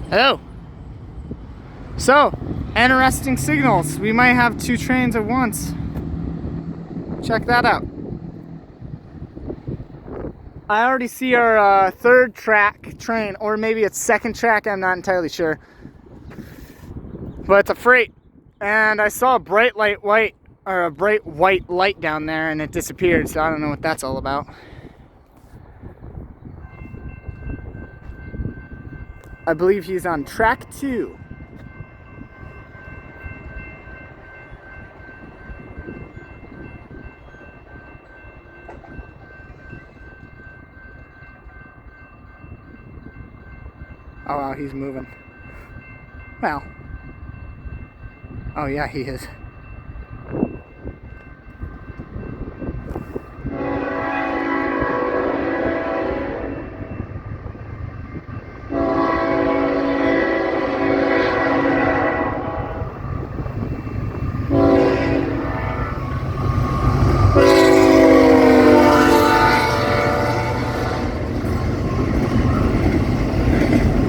Hello. So, interesting signals. We might have two trains at once. Check that out. I already see our third track train, or maybe it's second track, I'm not entirely sure. But it's a freight. And I saw a bright white light down there and it disappeared, so I don't know what that's all about. I believe he's on track 2. Oh wow, he's moving. Well. Oh yeah, he is.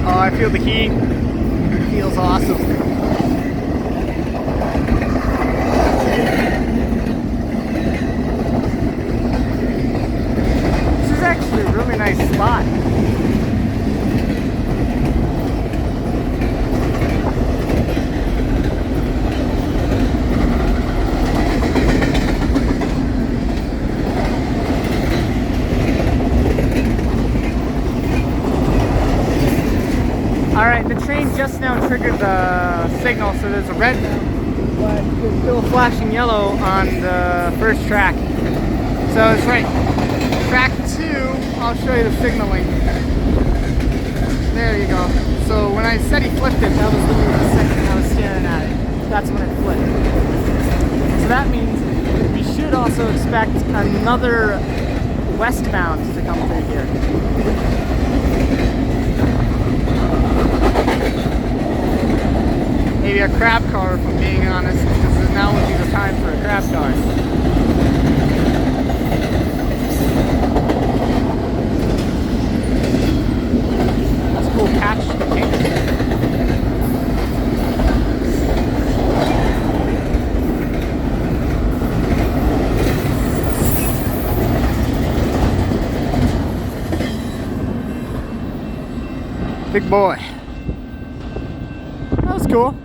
Oh, I feel the heat. It feels awesome. This is actually a really nice spot. Alright, the train just now triggered the signal, so there's a red, but there's still flashing yellow on the first track. So it's right. Track 2, I'll show you the signaling. There you go. So when I said he flipped it, that was literally the second I was staring at it. That's when it flipped. So that means we should also expect another westbound to come through here. Maybe a crab car, if I'm being honest, because now would be the time for a crab car. That's a cool catch. Big boy. That was cool.